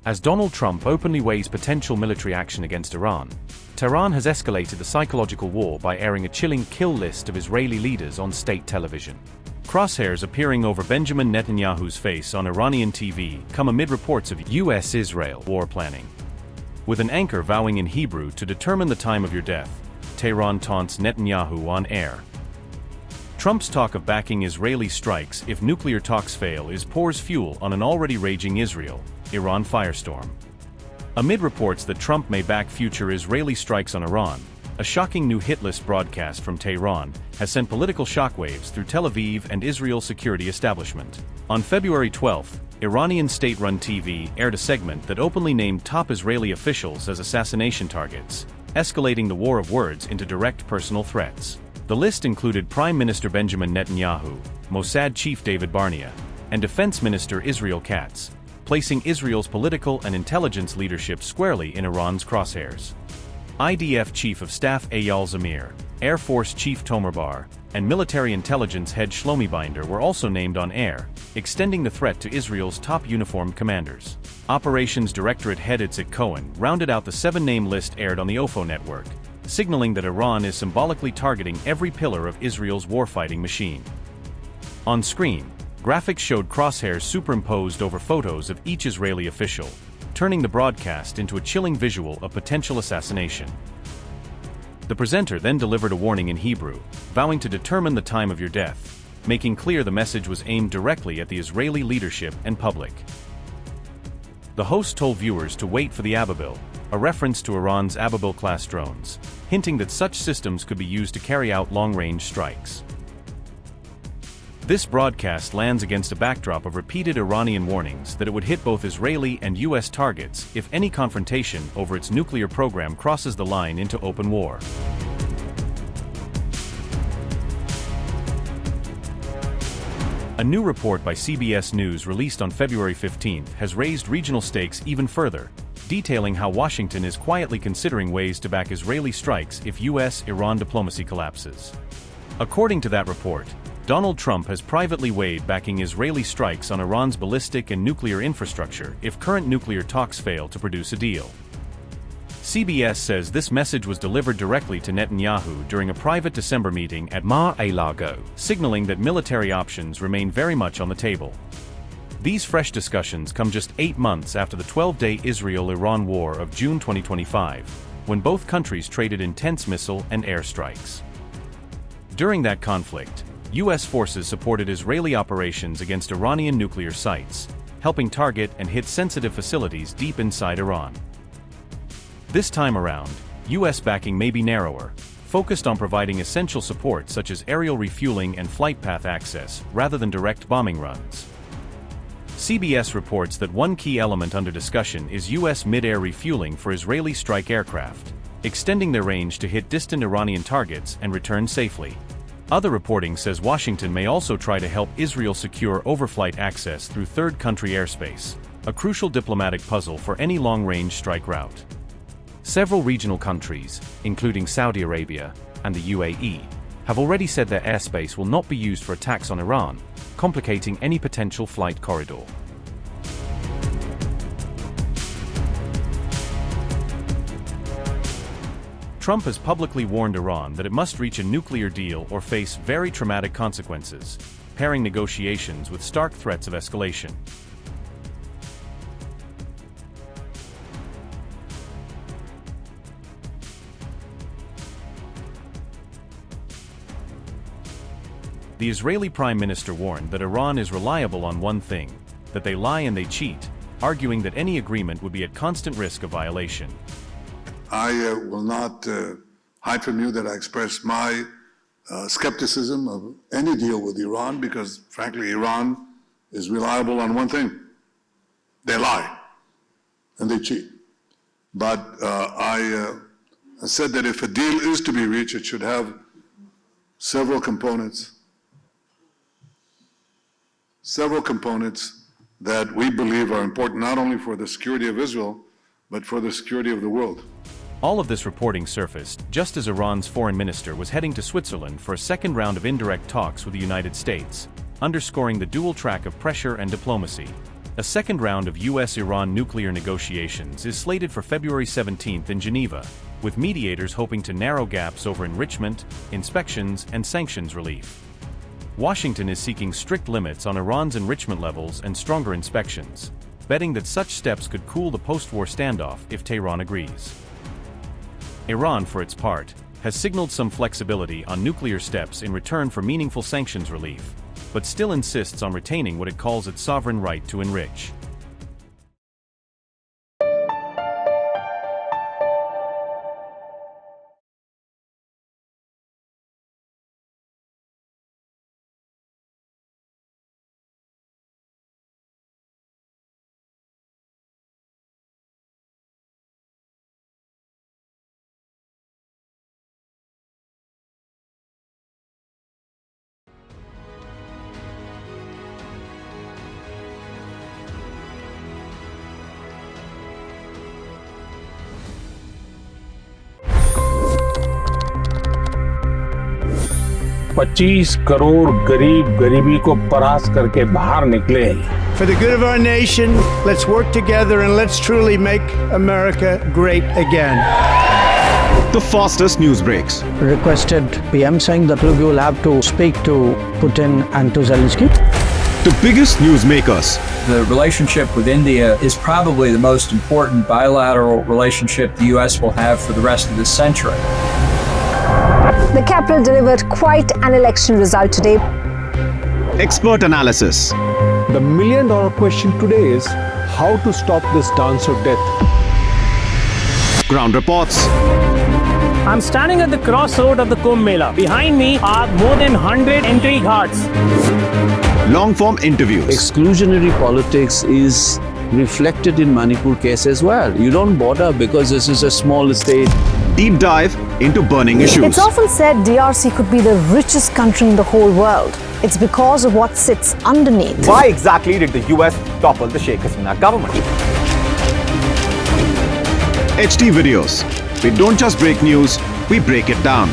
As Donald Trump openly weighs potential military action against Iran, Tehran has escalated the psychological war by airing a chilling kill list of Israeli leaders on state television. Crosshairs appearing over Benjamin Netanyahu's face on Iranian TV come amid reports of US-Israel war planning. With an anchor vowing in Hebrew to determine the time of your death, Tehran taunts Netanyahu on air. Trump's talk of backing Israeli strikes if nuclear talks fail pours fuel on an already raging Israel-Iran firestorm. Amid reports that Trump may back future Israeli strikes on Iran, a shocking new hit list broadcast from Tehran has sent political shockwaves through Tel Aviv and Israel's security establishment. On February 12, Iranian state-run TV aired a segment that openly named top Israeli officials as assassination targets, escalating the war of words into direct personal threats. The list included Prime Minister Benjamin Netanyahu, Mossad chief David Barnea, and Defense Minister Israel Katz, placing Israel's political and intelligence leadership squarely in Iran's crosshairs. IDF Chief of Staff Eyal Zamir, Air Force Chief Tomer Bar, and military intelligence head Shlomi Binder were also named on air, extending the threat to Israel's top uniformed commanders. Operations Directorate head Itzik Cohen rounded out the 7-name list aired on the OFO network, signaling that Iran is symbolically targeting every pillar of Israel's warfighting machine. On screen, graphics showed crosshairs superimposed over photos of each Israeli official, turning the broadcast into a chilling visual of potential assassination. The presenter then delivered a warning in Hebrew, vowing to determine the time of your death, making clear the message was aimed directly at the Israeli leadership and public. The host told viewers to wait for the Ababil, a reference to Iran's Ababil-class drones, hinting that such systems could be used to carry out long-range strikes. This broadcast lands against a backdrop of repeated Iranian warnings that it would hit both Israeli and US targets if any confrontation over its nuclear program crosses the line into open war. A new report by CBS News released on February 15 has raised regional stakes even further, detailing how Washington is quietly considering ways to back Israeli strikes if US-Iran diplomacy collapses. According to that report, Donald Trump has privately weighed backing Israeli strikes on Iran's ballistic and nuclear infrastructure if current nuclear talks fail to produce a deal. CBS says this message was delivered directly to Netanyahu during a private December meeting at Mar-a-Lago, signaling that military options remain very much on the table. These fresh discussions come just 8 months after the 12-day Israel-Iran war of June 2025, when both countries traded intense missile and air strikes. During that conflict, U.S. forces supported Israeli operations against Iranian nuclear sites, helping target and hit sensitive facilities deep inside Iran. This time around, U.S. backing may be narrower, focused on providing essential support such as aerial refueling and flight path access, rather than direct bombing runs. CBS reports that one key element under discussion is U.S. mid-air refueling for Israeli strike aircraft, extending their range to hit distant Iranian targets and return safely. Other reporting says Washington may also try to help Israel secure overflight access through third-country airspace, a crucial diplomatic puzzle for any long-range strike route. Several regional countries, including Saudi Arabia and the UAE, have already said their airspace will not be used for attacks on Iran, complicating any potential flight corridor. Trump has publicly warned Iran that it must reach a nuclear deal or face very traumatic consequences, pairing negotiations with stark threats of escalation. The Israeli Prime Minister warned that Iran is reliable on one thing, that they lie and they cheat, arguing that any agreement would be at constant risk of violation. I will not hide from you that I express my skepticism of any deal with Iran because, frankly, Iran is reliable on one thing. They lie and they cheat. But I said that if a deal is to be reached, it should have several components that we believe are important not only for the security of Israel, but for the security of the world. All of this reporting surfaced just as Iran's foreign minister was heading to Switzerland for a second round of indirect talks with the United States, underscoring the dual track of pressure and diplomacy. A second round of US-Iran nuclear negotiations is slated for February 17th in Geneva, with mediators hoping to narrow gaps over enrichment, inspections, and sanctions relief. Washington is seeking strict limits on Iran's enrichment levels and stronger inspections, betting that such steps could cool the post-war standoff if Tehran agrees. Iran, for its part, has signaled some flexibility on nuclear steps in return for meaningful sanctions relief, but still insists on retaining what it calls its sovereign right to enrich. $25 crore गरीब गरीबी को परास्त करके बाहर निकले। For the good of our nation, let's work together and let's truly make America great again. The fastest news breaks. Requested PM saying that we will have to speak to Putin and to Zelensky. The biggest newsmakers. The relationship with India is probably the most important bilateral relationship the US will have for the rest of this century. The capital delivered quite an election result today. Expert analysis. The million-dollar question today is how to stop this dance of death. Ground reports. I'm standing at the crossroad of the Kumbh Mela. Behind me are more than 100 entry ghats. Long-form interviews. Exclusionary politics is reflected in Manipur case as well. You don't bother because this is a small state. Deep dive into burning issues. It's often said DRC could be the richest country in the whole world. It's because of what sits underneath. Why exactly did the US topple the Sheikh Hasina government? HT videos. We don't just break news, we break it down.